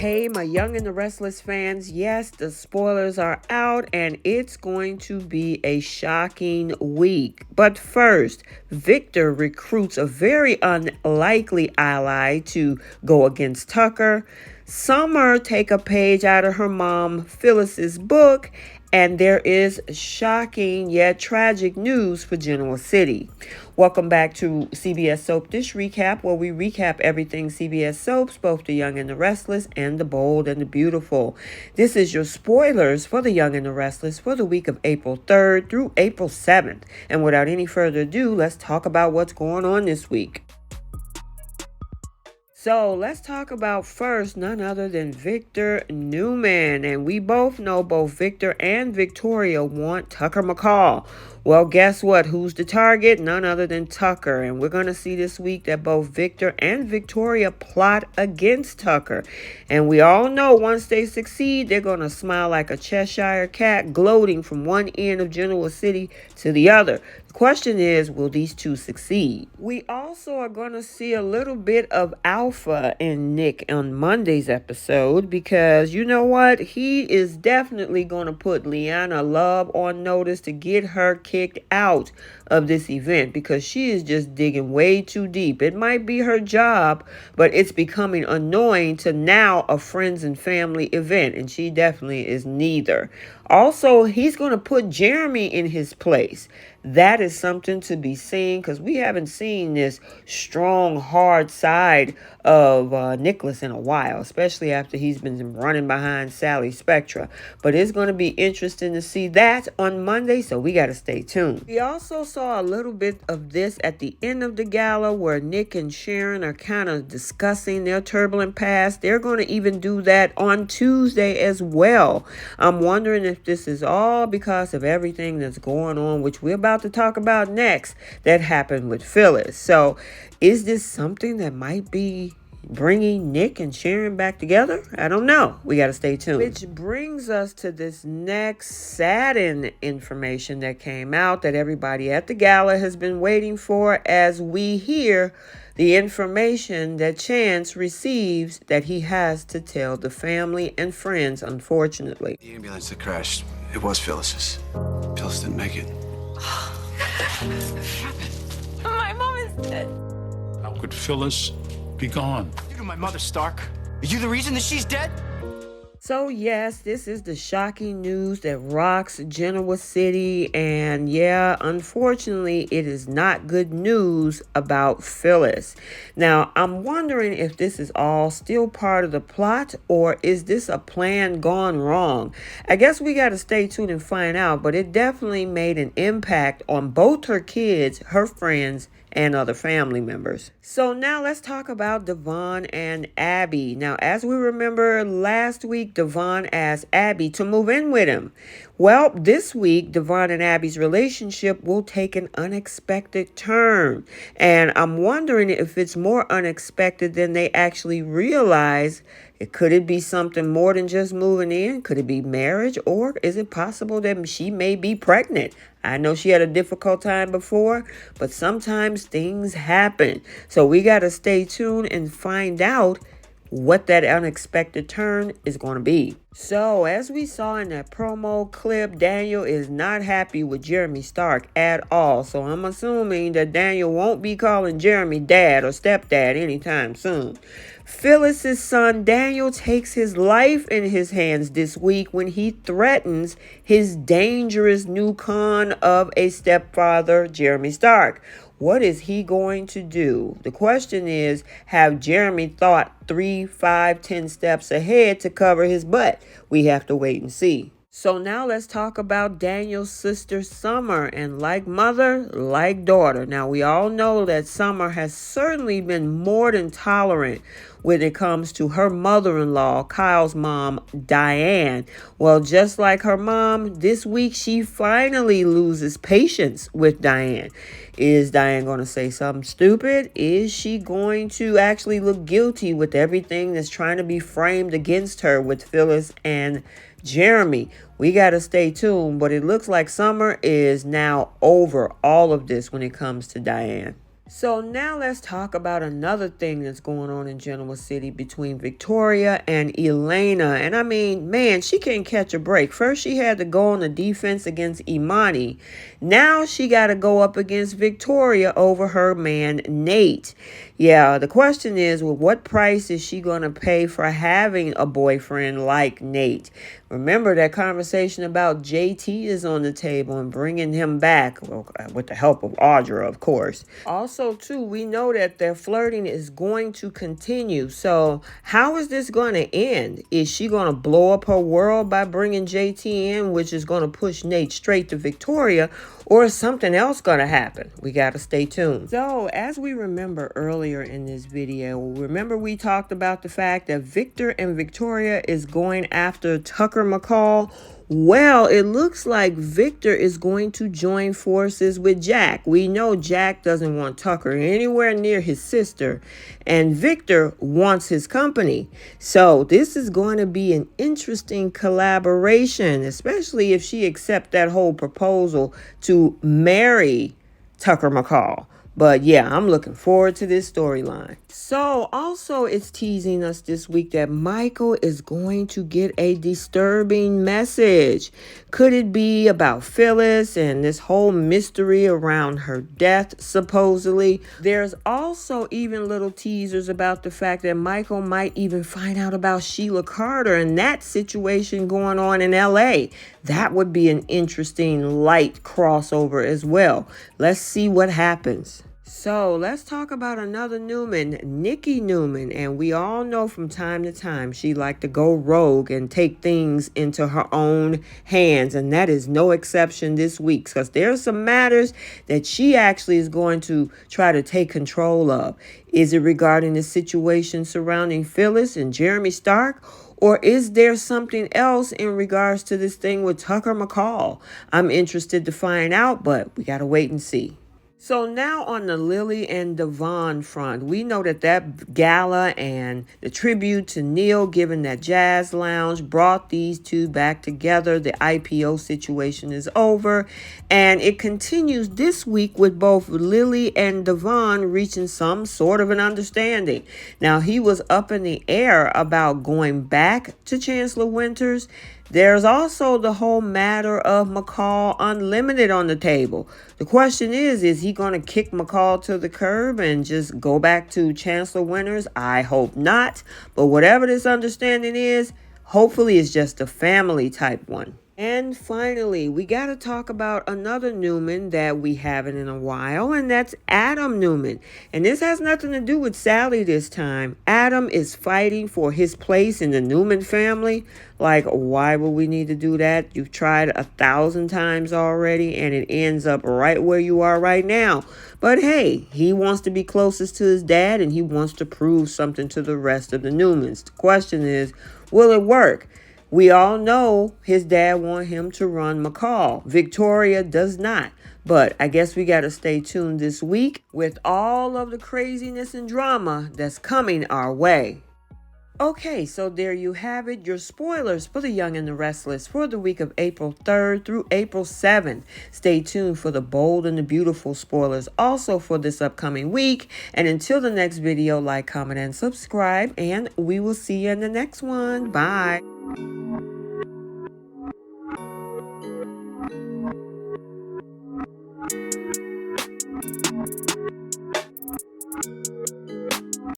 Hey, my Young and the Restless fans, yes, the spoilers are out and it's going to be a shocking week. But first, Victor recruits a very unlikely ally to go against Tucker. Summer take a page out of her mom Phyllis's book, and there is shocking yet tragic news for Genoa City. Welcome back to CBS Soap Dish Recap, where we recap everything CBS Soaps, both the Young and the Restless and the Bold and the Beautiful. This is your spoilers for the Young and the Restless for the week of April 3rd through April 7th. And without any further ado, let's talk about what's going on this week. So let's talk about first none other than Victor Newman. And we both know both Victor and Victoria want Tucker McCall. Well, guess what? Who's the target? None other than Tucker. And we're going to see this week that both Victor and Victoria plot against Tucker. And we all know once they succeed, they're going to smile like a Cheshire cat, gloating from one end of Genoa City to the other. The question is, will these two succeed? We also are going to see a little bit of alpha in Nick on Monday's episode, because you know what? He is definitely going to put Liana Love on notice to get her kicked out of this event, because she is just digging way too deep. It might be her job, but it's becoming annoying to now a friends and family event, and she definitely is neither. Also, he's going to put Jeremy in his place. That is something to be seen, because we haven't seen this strong, hard side of Nicholas in a while, especially after he's been running behind Sally Spectra. But it's going to be interesting to see that on Monday, so we got to stay tuned. We also saw a little bit of this at the end of the gala, where Nick and Sharon are kind of discussing their turbulent past. They're going to even do that on Tuesday as well. I'm wondering if this is all because of everything that's going on, which we're about to talk about next, that happened with Phyllis. So is this something that might be bringing Nick and Sharon back together? I don't know. We got to stay tuned. Which brings us to this next saddened information that came out that everybody at the gala has been waiting for, as we hear the information that Chance receives that he has to tell the family and friends, unfortunately. The ambulance that crashed, it was Phyllis's. Phyllis didn't make it. My mom is dead. How could Phyllis be gone? You know my mother, Stark. Are you the reason that she's dead? So yes, this is the shocking news that rocks Genoa City, and yeah, unfortunately, it is not good news about Phyllis. Now, I'm wondering if this is all still part of the plot, or is this a plan gone wrong? I guess we got to stay tuned and find out, but it definitely made an impact on both her kids, her friends, and other family members. So now let's talk about Devon and Abby. Now, as we remember last week, Devon asked Abby to move in with him. Well, this week, Devon and Abby's relationship will take an unexpected turn. And I'm wondering if it's more unexpected than they actually realize. Could it be something more than just moving in? Could it be marriage? Or is it possible that she may be pregnant? I know she had a difficult time before, but sometimes things happen. So we got to stay tuned and find out what that unexpected turn is going to be. So as we saw in that promo clip, Daniel is not happy with Jeremy Stark at all. So I'm assuming that Daniel won't be calling Jeremy dad or stepdad anytime soon. Phyllis's son Daniel takes his life in his hands this week when he threatens his dangerous new con of a stepfather, Jeremy Stark. What is he going to do? The question is, have Jeremy thought 3, 5, 10 steps ahead to cover his butt? We have to wait and see. So now let's talk about Daniel's sister Summer, and like mother, like daughter. Now we all know that Summer has certainly been more than tolerant when it comes to her mother-in-law, Kyle's mom, Diane. Well, just like her mom, this week she finally loses patience with Diane. Is Diane going to say something stupid? Is she going to actually look guilty with everything that's trying to be framed against her with Phyllis and Jeremy? We got to stay tuned, but it looks like Summer is now over all of this when it comes to Diane. So now let's talk about another thing that's going on in Genoa City between Victoria and Elena. And I mean, man, she can't catch a break. First, she had to go on the defense against Imani. Now she got to go up against Victoria over her man, Nate. Yeah, the question is, well, what price is she going to pay for having a boyfriend like Nate? Remember that conversation about JT is on the table and bringing him back, well, with the help of Audra, of course. Also, too, we know that their flirting is going to continue. So how is this going to end? Is she going to blow up her world by bringing JT in, which is going to push Nate straight to Victoria? Or is something else going to happen? We got to stay tuned. So, as we remember earlier in this video, remember we talked about the fact that Victor and Victoria is going after Tucker McCall? Well, it looks like Victor is going to join forces with Jack. We know Jack doesn't want Tucker anywhere near his sister, and Victor wants his company. So this is going to be an interesting collaboration, especially if she accepts that whole proposal to marry Tucker McCall. But yeah, I'm looking forward to this storyline. So also it's teasing us this week that Michael is going to get a disturbing message. Could it be about Phyllis and this whole mystery around her death, supposedly? There's also even little teasers about the fact that Michael might even find out about Sheila Carter and that situation going on in LA. That would be an interesting light crossover as well. Let's see what happens. So let's talk about another Newman, Nikki Newman. And we all know from time to time she liked to go rogue and take things into her own hands. And that is no exception this week, because there's some matters that she actually is going to try to take control of. Is it regarding the situation surrounding Phyllis and Jeremy Stark? Or is there something else in regards to this thing with Tucker McCall? I'm interested to find out, but we got to wait and see. So now on the Lily and Devon front, we know that gala and the tribute to Neil given that jazz lounge brought these two back together. The IPO situation is over, and it continues this week with both Lily and Devon reaching some sort of an understanding. Now, he was up in the air about going back to Chancellor Winters. There's also the whole matter of McCall Unlimited on the table. The question is he going to kick McCall to the curb and just go back to Chancellor Winters? I hope not. But whatever this understanding is, hopefully it's just a family type one. And finally, we got to talk about another Newman that we haven't in a while, and that's Adam Newman. And this has nothing to do with Sally this time. Adam is fighting for his place in the Newman family. Like, why would we need to do that? You've tried 1,000 times already, and it ends up right where you are right now. But hey, he wants to be closest to his dad, and he wants to prove something to the rest of the Newmans. The question is, will it work? We all know his dad wants him to run McCall. Victoria does not. But I guess we got to stay tuned this week with all of the craziness and drama that's coming our way. Okay, so there you have it, your spoilers for the Young and the Restless for the week of April 3rd through April 7th. Stay tuned for the bold and the beautiful spoilers also for this upcoming week. And until the next video, like, comment, and subscribe, and we will see you in the next one. Bye.